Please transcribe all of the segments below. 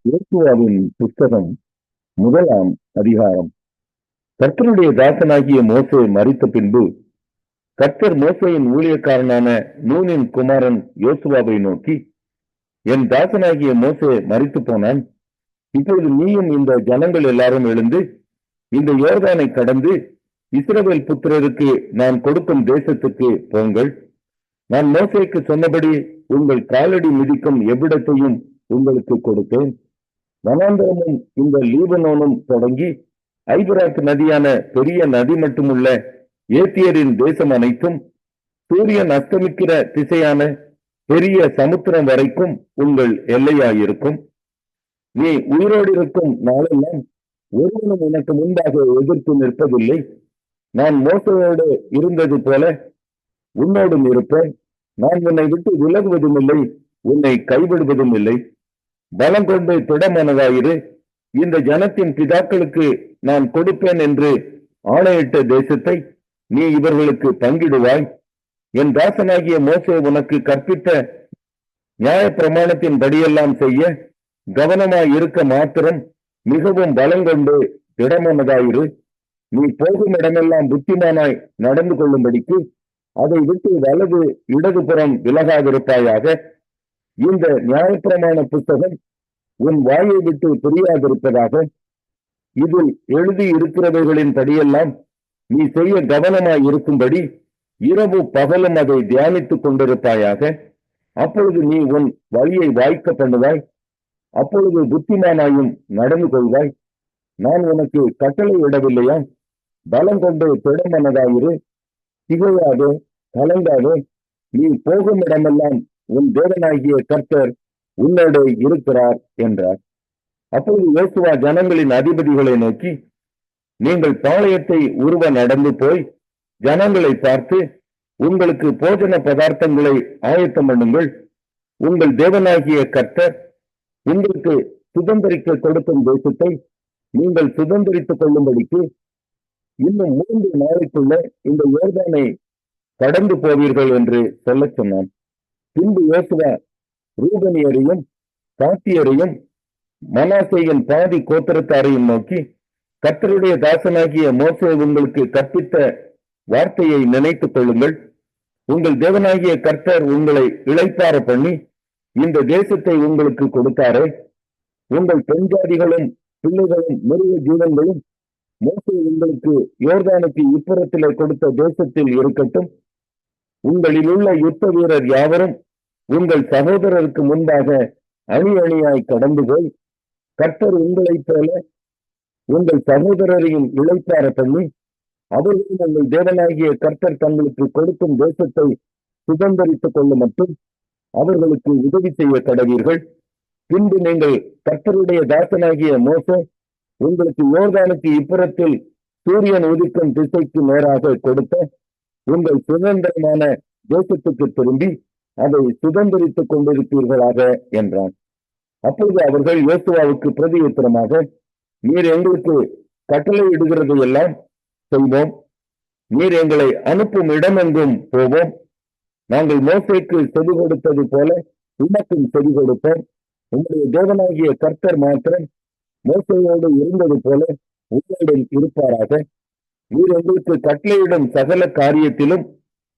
யோசுவாவின் புத்தகம் 1ஆம் அதிகாரம். கர்த்தருடைய தாசனாகிய மோசே மரித்த பின்பு கர்த்தர் மோசேயின் ஊழியக்காரனான நூனின் குமாரன் யோசுவாவை நோக்கி, என் தாசனாகிய மோசே மரித்து போனான். இப்பொழுது நீயும் இந்த ஜனங்கள் எல்லாரும் எழுந்து இந்த யோர்தானை கடந்து இஸ்ரவேல் புத்திரருக்கு நான் கொடுக்கும் தேசத்துக்கு போங்கள். நான் மோசேக்கு சொன்னபடி உங்கள் காலடி மிதிக்கும் எவ்விடத்தையும் உங்களுக்கு கொடுத்தேன். வனாந்தரமும் இந்த லீபனோனும் தொடங்கி ஐபிராத் நதியான பெரிய நதி மட்டுமுள்ள ஏத்தியரின் தேசம் அனைத்தும் சூரியன் அஸ்தமிக்கிற திசையான பெரிய சமுத்திரம் வரைக்கும் உங்கள் எல்லையாயிருக்கும். நீ உயிரோடு இருக்கும் நாளெல்லாம் ஒருவனும் உனக்கு முன்பாக எதிர்த்து நிற்பதில்லை. நான் மோசையோடு இருந்தது போல உன்னோடும் இருப்பேன். நான் உன்னை விட்டு விலகுவதும் இல்லை, உன்னை கைவிடுவதும் இல்லை. பலம் கொண்டு திடமானதாயிரு. இந்த ஜனத்தின் பிதாக்களுக்கு நான் கொடுப்பேன் என்று ஆணையிட்ட தேசத்தை நீ இவர்களுக்கு பங்கிடுவாய். என் தாசனாகிய மோசே உனக்கு கற்பித்த நியாய பிரமாணத்தின் படியெல்லாம் செய்ய கவனமாய் இருக்க மாத்திரம் மிகவும் பலம் கொண்டு திடமானதாயிரு. நீ போகும் இடமெல்லாம் புத்திமானாய் நடந்து கொள்ளும்படிக்கு அதை விட்டு வலது இடதுபுறம் விலகாதிருப்பாயாக. இந்த நியாயப்பிரமாண புத்தகம் உன் வாயை விட்டு பிரியாதிருப்பதாக. இதில் எழுதி இருக்கிறவைகளின் படியெல்லாம் நீ செய்ய கவனமாய் இருக்கும்படி இரவு பகலும் அதை தியானித்துக் கொண்டிருப்பாயாக. அப்பொழுது நீ உன் வழியை வாய்க்க பண்ணுவாய். அப்பொழுது புத்திமானாயும் நடந்து கொள்வாய். நான் உனக்கு கட்டளை இடவில்லையா? பலம் கொண்டு திடமனதாயிரு, திகையாதே, கலங்காதே. நீ போகும் இடமெல்லாம் உன் தேவனாகிய கர்த்தர் உன்னோடு இருக்கிறார் என்றார். அப்பொழுது யோசுவா ஜனங்களின் அதிபதிகளை நோக்கி, நீங்கள் பாளையத்தை உருவ நடந்து போய் ஜனங்களை பார்த்து உங்களுக்கு போஜன பதார்த்தங்களை ஆயத்தம் பண்ணுங்கள். உங்கள் தேவனாகிய கர்த்தர் உங்களுக்கு சுதந்திரிக்க கொடுக்கும் தேசத்தை நீங்கள் சுதந்திரித்துக் கொள்ளும்படிக்கு இன்னும் 3 நாளைக்குள்ள இந்த யோர்தானை கடந்து போவீர்கள் என்று சொல்ல சொன்னான். பின்பு யோசுவா ரூபனியரையும் காத்தியரையும் மனாசேயின் பாதி கோத்திரத்தாரையும் நோக்கி, கர்த்தருடைய தாசனாகிய மோசே உங்களுக்கு கற்பித்த வார்த்தையை நினைத்துக் கொள்ளுங்கள். உங்கள் தேவனாகிய கர்த்தர் உங்களை இளைப்பார பண்ணி இந்த தேசத்தை உங்களுக்கு கொடுத்தாரே. உங்கள் பெண் ஜாதிகளும் பிள்ளைகளும் மிருக ஜீவன்களும் மோசே உங்களுக்கு யோர்தானுக்கு இப்புறத்திலே கொடுத்த தேசத்தில் இருக்கட்டும். உங்களில் உள்ள யுத்த வீரர் யாவரும் உங்கள் சகோதரருக்கு முன்பாக அணி அணியாய் கடந்து போய் கர்த்தர் உங்களைப் போல உங்கள் சகோதரரையும் இளைப்பார பண்ணி அவர்களும் உங்கள் தேவனாகிய கர்த்தர் தங்களுக்கு கொடுக்கும் தேசத்தை சுதந்திரித்துக் கொள்ள மட்டும் அவர்களுக்கு உதவி செய்ய கடவீர்கள். பின்பு நீங்கள் கர்த்தருடைய தாசனாகிய மோசே உங்களுக்கு யோர்தானுக்கு இப்புறத்தில் சூரியன் உதிக்கும் திசைக்கு நேராக கொடுத்த உங்கள் சுதந்திரமான தேசத்துக்கு திரும்பி அதை சுதந்திரித்துக் கொண்டிருப்பீர்களாக என்றான். அப்பொழுது அவர்கள் யோசுவாவுக்கு பிரதியுத்தரமாக, நீர் எங்களுக்கு கட்டளை இடுகிறது எல்லாம் செய்வோம், நீர் எங்களை அனுப்பும் இடமெங்கும் போவோம், நாங்கள் மோசேக்கு செவி கொடுத்தது போல உமக்கும் செவி கொடுப்போம், உங்களுடைய தேவனாகிய கர்த்தர் மாத்திரம் மோசையோடு இருந்தது போல உங்களுடன் இருப்பாராக, நீர் எங்களுக்கு கட்டளையிடும் சகல காரியத்திலும்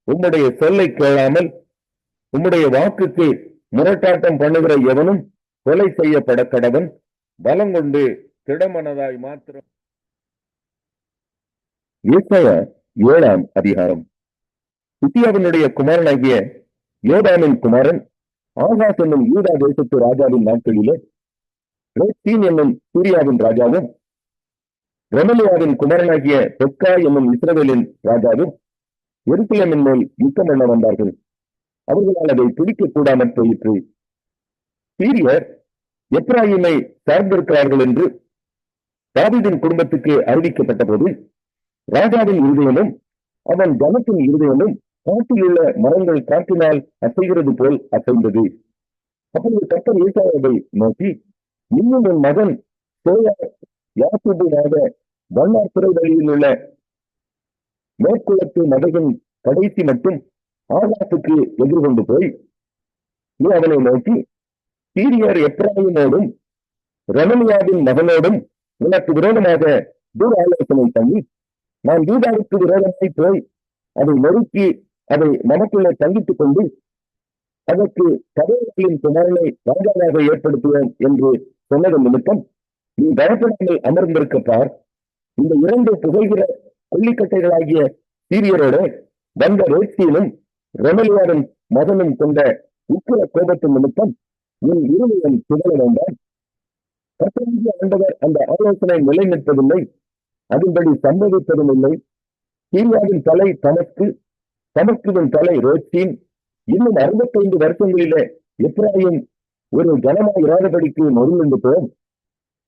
உம்முடைய சொல்லை கேளாமல் உம்முடைய வாக்குக்கு முரட்டாட்டம் பண்ணுகிற எவனும் கொலை செய்யப்பட கடவன், பலம் கொண்டு திடமனதாய் மாத்திரம். ஏசாயா 7ஆம் அதிகாரம். உசியாவினுடைய குமாரனாகிய யோதாமின் குமாரன் ஆகாஸ் என்னும் யூதா தேசத்து ராஜாவின் நாட்களிலே ரெத்தீன் என்னும் சீரியாவின் ராஜாவும் ரெமலியாவின் குமாரனாகிய பெக்கா என்னும் இஸ்ரவேலின் ராஜாவும் எருசலேமின் மேல் யுத்தம் பண்ண வந்தார்கள். அவர்களால் அதை பிடிக்க கூடாமல் போயிற்று. சீரியர் எப்ராயிமை சார்ந்திருக்கிறார்கள் என்று தாவீதின் குடும்பத்துக்கு அறிவிக்கப்பட்ட போது ராஜாவின் இருதயமும் அவன் ஜனத்தின் இருதயமும் காட்டில் உள்ள மரங்கள் காற்றினால் அசைகிறது போல் அசைந்தது. அப்பொழுது கர்த்தர் ஏசாயாவை நோக்கி, இன்னும் என் மகன் யாக்கோபுவாக வண்ணார் துறை வழியில் உள்ள மேற்குளத்து மதகின் கடைசி மட்டும் ஆகாசுக்கு எதிர்கொண்டு போய் நீ அவனை நோக்கி, சீரியர் எப்ராயிமோடும் ரெமலியாவின் மகனோடும் உனக்கு விரோதமாக தூர ஆலோசனை பண்ணி நான் யூதாவுக்கு விரோதமாய் போய் அதை நொறுக்கி அதை நமக்குள்ளே தங்கித்துக் கொண்டு அதற்கு கதைகளின் குமாரனை ராஜாவாக ஏற்படுத்துவேன் என்று சொன்னது நிமித்தம் நீ பயப்படாமல் அமர்ந்திருக்கப்பார், இந்த இரண்டு புகைகிற கொல்லிக்கட்டைகளாகிய சீரியரோட வந்த ரேட்சியிலும் ரெமலியாவின் மகனும் கொண்ட உக்கிர கோபத்தின் நிமித்தம் உன் இருதயம் சுடல வேண்டாம். கர்த்தராகிய ஆண்டவர் அந்த ஆலோசனை நிலைநிற்பதில்லை, அதன்படி சம்பவித்ததும் இல்லை. சீரியாவின் தலை தமஸ்கு, தமஸ்குவின் தலை ரோட்சீன். இன்னும் 65 வருஷங்களிலே எப்ராயிம் ஒரு கனமாய் இராதபடிக்கு நொறுங்குண்டு போம்.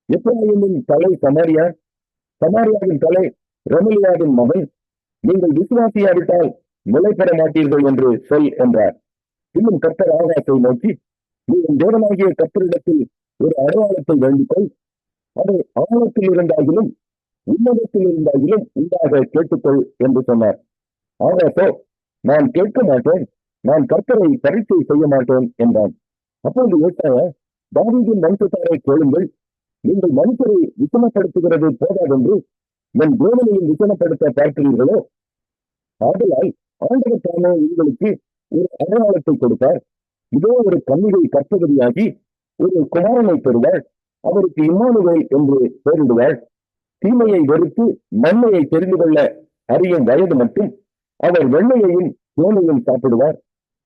எப்ராயிமின் தலை சமாரியா, சமாரியாவின் தலை ரெமலியாவின் மகன். நீங்கள் விசுவாசியாவிட்டால் நிலை பெற மாட்டீர்கள் என்று சொல் என்றார். இன்னும் கர்த்தர் ஆகாசை நோக்கி, நீ உன் தேவனாகிய கர்த்தரிடத்தில் ஒரு அடையாளத்தை வேண்டிக்கொள், அதை ஆழத்தில் இருந்தாகிலும் உன்னதத்தில் இருந்தாகிலும் உண்டாக கேட்டுக்கொள் என்று சொன்னார். ஆகாசோ, நான் கேட்க மாட்டேன், நான் கர்த்தரை பரீட்சை செய்ய மாட்டேன் என்றான். அப்பொழுது ஏசாயா, தாவீதின் வம்சத்தாரை கேளுங்கள், நீங்கள் மனுஷரை விசனப்படுத்துகிறது போதாதென்று என் தேவனையும் விசனப்படுத்த பார்க்கிறீர்களோ? ஆதலால் ஆண்டவர் தானே உங்களுக்கு ஒரு அடையாளத்தை கொடுத்தார். இதோ ஒரு கன்னிகை கர்த்தவதியாகி ஒரு குமாரனை பெறுவாள், அவருக்கு இம்மானுவேல் என்று பெயரிடுவாள். தீமையை வெறுத்து நன்மையை தெரிந்து கொள்ள அறியும் வயது மட்டும் அவர் வெண்மையையும் தேனையும் சாப்பிடுவார்.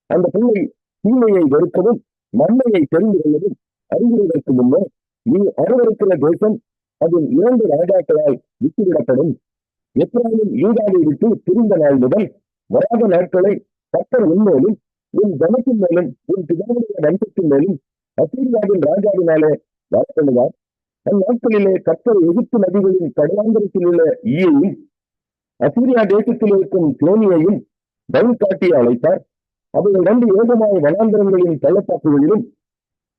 அந்த பிள்ளை தீமையை வெறுக்கவும் நன்மையை தெரிந்து கொள்ளவும் அறிகிறதற்கு முன்னே நீ அருவருக்கிற தேசம் அதில் 2 ராஜாக்களால் விட்டுவிடப்படும். எப்ராயிம் யூதாவை விட்டு பிரிந்த நாள் முதல் வராத நாட்களை கர்த்தர் உன்மேலும் உன் ஜனத்தின் மேலும் உன் பிதாவுடைய வம்சத்தின் மேலும் அசீரியாவின் ராஜாவினாலே வரப்படுவார். அந்நாட்களிலே கர்த்தர் எகிப்து நதிகளின் கடலாந்தரத்தில் உள்ள ஈயையும் அசீரியா தேசத்தில் இருக்கும் தேனியையும் பலி காட்டி அழைத்தார். அவர்கள் 2 ஏகமாய வனாந்தரங்களின் பள்ளத்தாக்குகளிலும்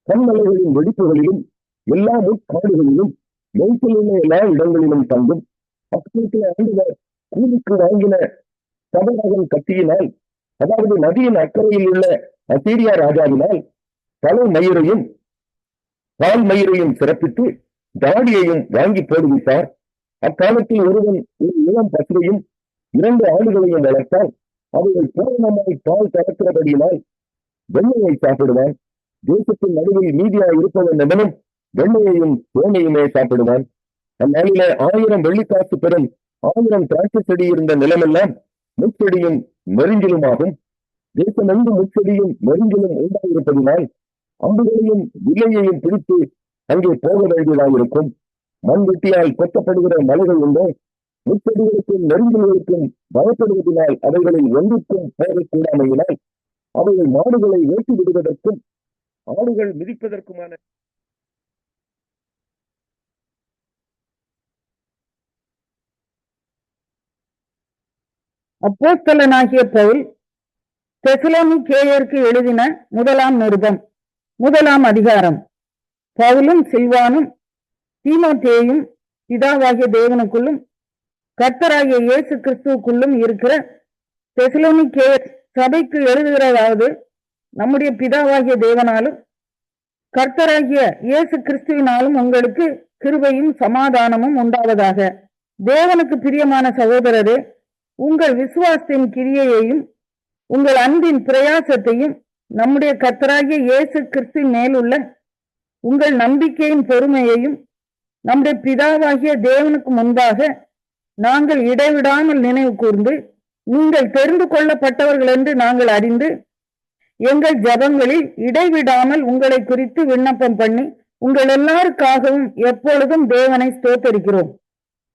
கண்மலைகளின் வெடிப்புகளிலும் எல்லா முற்காடுகளிலும் மேய்ச்சல் உள்ள எல்லா இடங்களிலும் தங்கும். அப்பொழுது ஆண்டவர் கூலிக்கு வாங்கின சபரகன் கத்தியினால், அதாவது நதியின் அக்கறையில் உள்ள அசீரியா ராஜாவினால் தலை மயிரையும் கால் மயிரையும் சிறப்பித்து தாடியையும் வாங்கி போடுவித்தார். அக்காலத்தில் ஒருவன் ஒரு இளம் பசுவையும் 2 ஆடுகளையும் வளர்த்தால் அவைகள் பூரணமாய் பால் கறக்கிறபடியினால் வெண்மையை சாப்பிடுவான். தேசத்தின் நடுவில் மீதியாய் இருப்பவன் எவனும் வெண்மையையும் தேனையுமே சாப்பிடுவான். அந்நாளிலே 1000 வெள்ளிக்காசு பெறும் 1000 திராட்சை செடி இருந்த நிலமெல்லாம் முச்செடியும் நெருங்கிலுமாகும். தேசமெங்கும் முச்செடியும் நெருங்கிலும் உண்டாயிருப்பதினால் அம்புகளையும் விலையையும் பிடித்து அங்கே போக வேண்டியதாயிருக்கும். மண் வெட்டியால் கொத்தப்படுகிற மலைகள் உண்டோ? முச்செடிகளுக்கும் நெருங்கிலுக்கும் பயப்படுவதனால் அவைகளில் ஒன்றுக்கும் போகக்கூடாமையினால் அவைகள் மாடுகளை வேட்டி விடுவதற்கும் ஆடுகள் மிதிப்பதற்குமான அப்போஸ்தலனாகிய பவுல் தெசலோனிக்கேயருக்கு எழுதின முதலாம் நிருபம் 1ஆம் அதிகாரம். பவுலும் சில்வானும் தீமோத்தேயும் பிதாவாகிய தேவனுக்குள்ளும் கர்த்தராகிய இயேசு கிறிஸ்துவுக்குள்ளும் இருக்கிற தெசலோனிக்கேயர் சபைக்கு எழுதுகிறதாவது, நம்முடைய பிதாவாகிய தேவனாலும் கர்த்தராகிய இயேசு கிறிஸ்துவினாலும் உங்களுக்கு கிருபையும் சமாதானமும் உண்டாவதாக. தேவனுக்கு பிரியமான சகோதரரே, உங்கள் விசுவாசத்தின் கிரியையையும் உங்கள் அன்பின் பிரயாசத்தையும் நம்முடைய கர்த்தராகிய இயேசு கிறிஸ்துவின் மேலுள்ள உங்கள் நம்பிக்கையின் பொறுமையையும் நம்முடைய பிதாவாகிய தேவனுக்கு முன்பாக நாங்கள் இடைவிடாமல் நினைவு கூர்ந்து, நீங்கள் தெரிந்து கொள்ளப்பட்டவர்கள் என்று நாங்கள் அறிந்து எங்கள் ஜபங்களில் இடைவிடாமல் உங்களை குறித்து விண்ணப்பம் பண்ணி உங்கள் எல்லாருக்காகவும் எப்பொழுதும் தேவனை ஸ்தோத்தரிக்கிறோம்.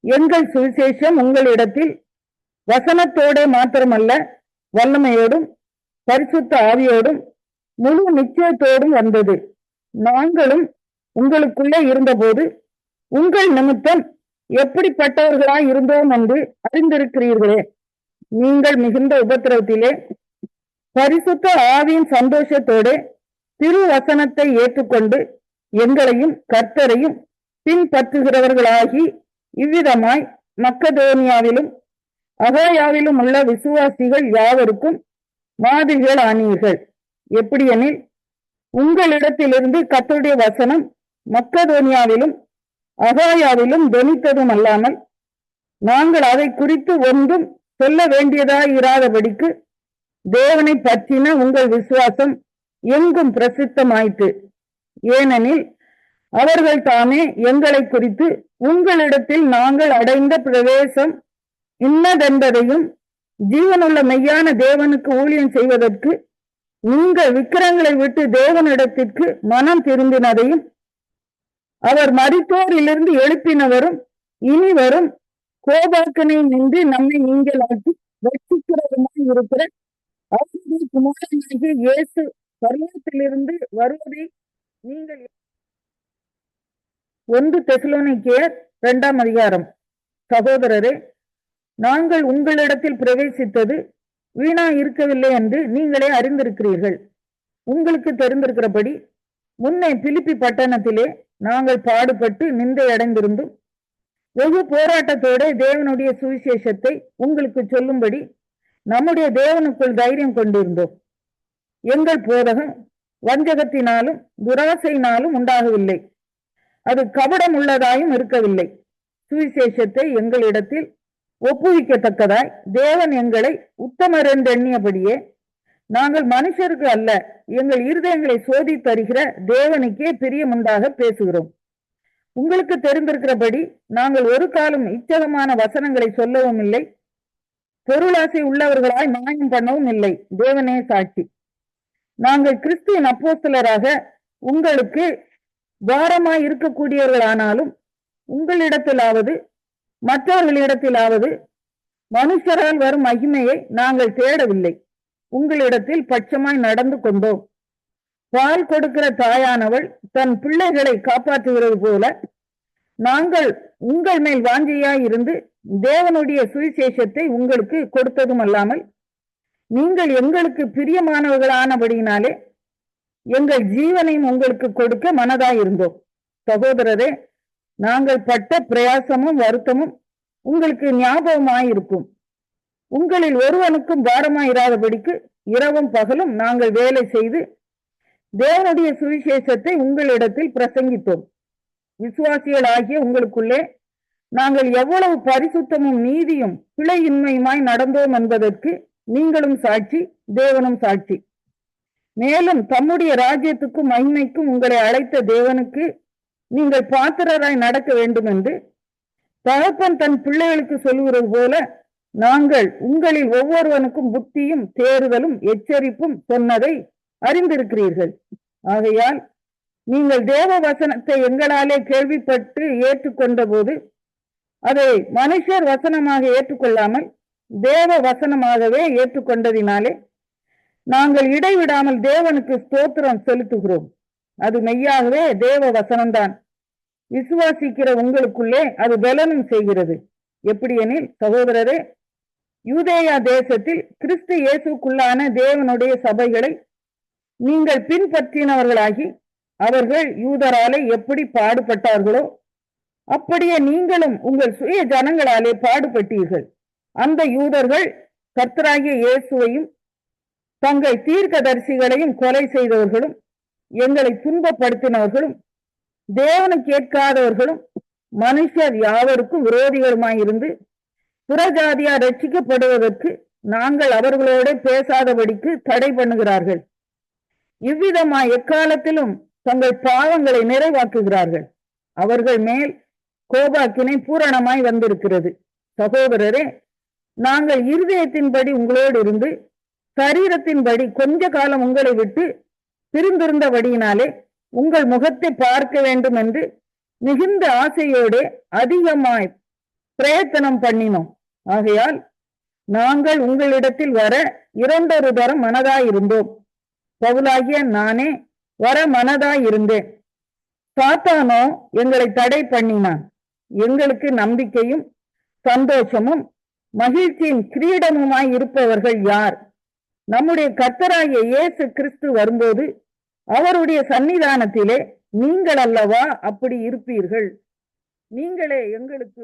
எங்கள் சுவிசேஷம் உங்களிடத்தில் வசனத்தோட மாத்திரமல்ல, வல்லமையோடும் பரிசுத்த ஆவியோடும் முழு நிச்சயத்தோடும் வந்தது. நாங்களும் உங்களுக்குள்ளே இருந்தபோது உங்கள் நிமித்தம் எப்படிப்பட்டவர்களாய் இருந்தோம் என்று அறிந்திருக்கிறீர்களே. நீங்கள் மிகுந்த உபத்திரவத்திலே பரிசுத்த ஆவியின் சந்தோஷத்தோடு திருவசனத்தை ஏற்றுக்கொண்டு எங்களையும் கர்த்தரையும் பின்பற்றுகிறவர்களாகி இவ்விதமாய் மக்கதோனியாவிலும் அகாயாவிலும் உள்ள விசுவாசிகள் யாவருக்கும் மாதிரிகள் ஆனீர்கள். எப்படியெனில், உங்களிடத்திலிருந்து கர்த்தருடைய வசனம் மக்கதோனியாவிலும் அகாயாவிலும் தொனித்ததும் அல்லாமல் நாங்கள் அதை குறித்து ஒன்றும் சொல்ல வேண்டியதாயிராதபடிக்கு தேவனை பற்றின உங்கள் விசுவாசம் எங்கும் பிரசித்தமாயிற்று. ஏனெனில் அவர்கள் தாமே எங்களை குறித்து உங்களிடத்தில் நாங்கள் அடைந்த பிரவேசம் இன்னதென்பதையும் ஜீவனுள்ள மெய்யான தேவனுக்கு ஊழியம் செய்வதற்கு நீங்கள் விக்கிரங்களை விட்டு தேவனிடத்திற்கு மனம் திரும்பினதையும் அவர் மரித்தோரிலிருந்து எழுப்பினவரும் இனி வரும் கோபாக்கனை நின்று நம்மை நீங்களாக்கி ரட்சிக்கிறதுமாய் இருக்கிற அவருடைய குமாரனாகிய இயேசு பரலோகத்திலிருந்து வருவதை நீங்கள் 1 தெசலோனிக்கேயர் 2ஆம் அதிகாரம். சகோதரரே, நாங்கள் உங்களிடத்தில் பிரவேசித்தது வீணா இருக்கவில்லை என்று நீங்களே அறிந்திருக்கிறீர்கள். உங்களுக்கு தெரிந்திருக்கிறபடி முன்னே பிலிப்பி பட்டணத்திலே நாங்கள் பாடுபட்டு நிந்தை அடைந்திருந்தும் வெகு போராட்டத்தோட தேவனுடைய சுவிசேஷத்தை உங்களுக்கு சொல்லும்படி நம்முடைய தேவனுக்குள் தைரியம் கொண்டிருந்தோம். எங்கள் போதகம் வஞ்சகத்தினாலும் துராசையினாலும் உண்டாகவில்லை, அது கபடம் உள்ளதாயும் இருக்கவில்லை. சுவிசேஷத்தை எங்களிடத்தில் ஒப்புவிக்கத்தக்கதாய் தேவன் எங்களை உத்தமர் என்று எண்ணியபடியே நாங்கள் மனுஷருக்கு அல்ல, எங்கள் இருதயங்களை சோதித்தருகிற தேவனுக்கே பிரியமுண்டாக பேசுகிறோம். உங்களுக்கு தெரிந்திருக்கிறபடி நாங்கள் ஒரு காலம் இச்சகமான வசனங்களை சொல்லவும் இல்லை, பொருளாசை உள்ளவர்களாய் நியாயம் பண்ணவும் இல்லை. தேவனே சாட்சி. நாங்கள் கிறிஸ்துவின் அப்போஸ்தலராக உங்களுக்கு பாரமாய் இருக்கக்கூடியவர்களானாலும் உங்களிடத்திலாவது மற்றவர்களிடத்திலாவது மனுஷரால் வரும் மகிமையை நாங்கள் தேடவில்லை. உங்களிடத்தில் பட்சமாய் நடந்து கொண்டோம். பால் கொடுக்கிற தாயானவள் தன் பிள்ளைகளை காப்பாற்றுகிறது போல நாங்கள் உங்கள் மேல் வாஞ்சியாய் இருந்து தேவனுடைய சுவிசேஷத்தை உங்களுக்கு கொடுத்ததும் அல்லாமல் நீங்கள் எங்களுக்கு பிரியமானவர்களானபடியினாலே எங்கள் ஜீவனையும் உங்களுக்கு கொடுக்க மனதாயிருந்தோம். சகோதரரே, நாங்கள் பட்ட பிரயாசமும் வருத்தமும் உங்களுக்கு ஞாபகமாயிருக்கும். உங்களில் ஒருவனுக்கும் பாரமாயிராதபடிக்கு இரவும் பகலும் நாங்கள் வேலை செய்து தேவனுடைய சுவிசேஷத்தை உங்களிடத்தில் பிரசங்கித்தோம். விசுவாசிகள் ஆகிய உங்களுக்குள்ளே நாங்கள் எவ்வளவு பரிசுத்தமும் நீதியும் பிழையின்மையுமாய் நடந்தோம் என்பதற்கு நீங்களும் சாட்சி, தேவனும் சாட்சி. மேலும் தம்முடைய ராஜ்யத்துக்கும் மகிமைக்கும் உங்களை அழைத்த தேவனுக்கு நீங்கள் பாத்திரராய் நடக்க வேண்டும் என்று தகப்பன் தன் பிள்ளைகளுக்கு சொல்லுகிறது போல நாங்கள் உங்களில் ஒவ்வொருவனுக்கும் புத்தியும் தேறுதலும் எச்சரிப்பும் சொன்னதை அறிந்திருக்கிறீர்கள். ஆகையால் நீங்கள் தேவ வசனத்தை எங்களாலே கேள்விப்பட்டு ஏற்றுக்கொண்ட போது அதை மனுஷர் வசனமாக ஏற்றுக்கொள்ளாமல் தேவ வசனமாகவே ஏற்றுக்கொண்டதினாலே நாங்கள் இடைவிடாமல் தேவனுக்கு ஸ்தோத்திரம் செலுத்துகிறோம். அது மெய்யாகவே தேவ வசனம்தான். விசுவாசிக்கிற உங்களுக்குள்ளே அது பலனும் செய்கிறது. எப்படியெனில், சகோதரரே, யூதேயா தேசத்தில் கிறிஸ்து இயேசுக்குள்ளான தேவனுடைய சபைகளை நீங்கள் பின்பற்றினவர்களாகி அவர்கள் யூதராலே எப்படி பாடுபட்டார்களோ அப்படியே நீங்களும் உங்கள் சுய ஜனங்களாலே பாடுபட்டீர்கள். அந்த யூதர்கள் கர்த்தராகிய இயேசுவையும் தங்கள் தீர்க்கதரிசிகளையும் கொலை செய்தவர்களும், எங்களை துன்பப்படுத்தினவர்களும், தேவனை கேட்காதவர்களும், மனுஷர் யாவருக்கும் விரோதிகளுமாயிருந்து புறஜாதியார் ரட்சிக்கப்படுவதற்கு நாங்கள் அவர்களோட பேசாதபடிக்கு தடை பண்ணுகிறார்கள். இவ்விதமாய் எக்காலத்திலும் தங்கள் பாவங்களை நிறைவாக்குகிறார்கள். அவர்கள் மேல் கோபாக்கினை பூரணமாய் வந்திருக்கிறது. சகோதரரே, நாங்கள் இருதயத்தின்படி உங்களோடு இருந்து சரீரத்தின்படி கொஞ்ச காலம் உங்களை விட்டு பிரிந்திருந்தபடியினாலே உங்கள் முகத்தை பார்க்க வேண்டும் என்று மிகுந்த ஆசையோடு அதிகமாய் பிரயத்தனம் பண்ணினோம். ஆகையால் நாங்கள் உங்களிடத்தில் வர இரண்டொரு தரம் மனதாயிருந்தோம். பவுலாகிய நானே வர மனதாயிருந்தேன். சாத்தானோ எங்களை தடை பண்ணினான். எங்களுக்கு நம்பிக்கையும் சந்தோஷமும் மகிழ்ச்சியின் கிரீடமுமாய் இருப்பவர்கள் யார்? நம்முடைய கர்த்தராகிய இயேசு கிறிஸ்து வரும்போது அவருடைய சன்னிதானத்திலே நீங்கள் அல்லவா அப்படி இருப்பீர்கள். நீங்களே எங்களுக்கு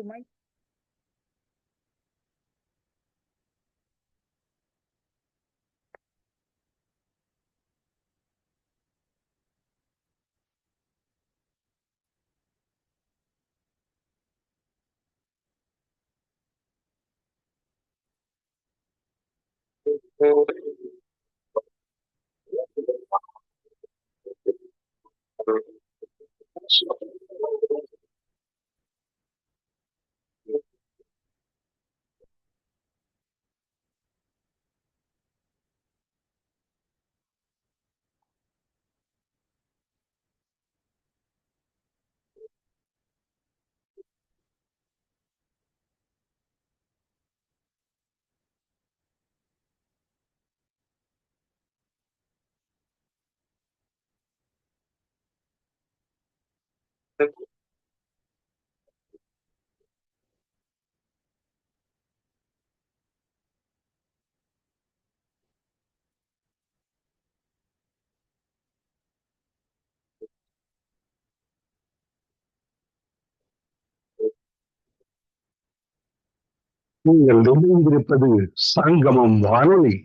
நீங்கள் இணைந்திருப்பது சங்கமம் வானொலி,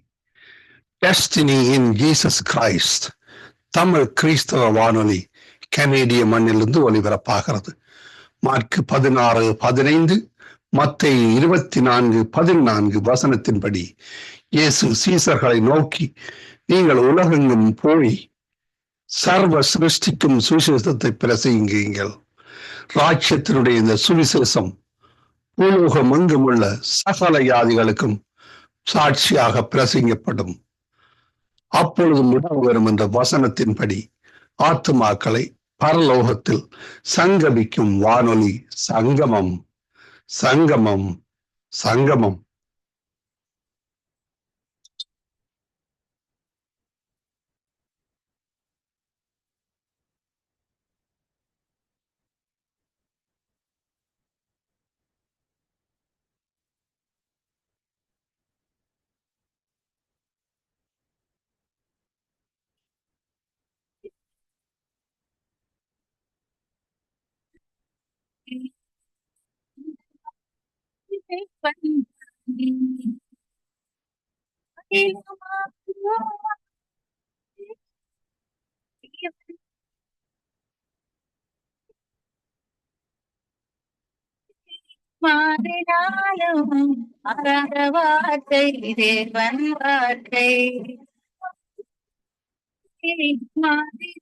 destiny in Jesus Christ Tamil கிறிஸ்தவ வானொலி கனேடிய மண்ணிலிருந்து ஒலிபரப்பாகிறது. மார்க் 16:15, மத்தேயு 24:14 வசனத்தின்படி இயேசு சீசர்களை நோக்கி, நீங்கள் உலகெங்கும் போய் சர்வ சிருஷ்டிக்கும் சுவிசேஷத்தை பிரசங்கியுங்கள். ராஜ்யத்தினுடைய இந்த சுவிசேஷம் பூலோகம் எங்கும் உள்ள சகல ஜாதிகளுக்கும் சாட்சியாக பிரசங்கப்படும். அப்பொழுது முடிவு வரும் என்ற வசனத்தின்படி ஆத்துமாக்களை பரலோகத்தில் சங்கமிக்கும் வானொலி சங்கமம், சங்கமம், சங்கமம். மாதினாலும் அறந்த வார்த்தை தேவன் வார்த்தை மாதிரி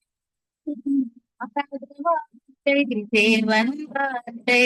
அறந்த வார்த்தை தேவன் வார்த்தை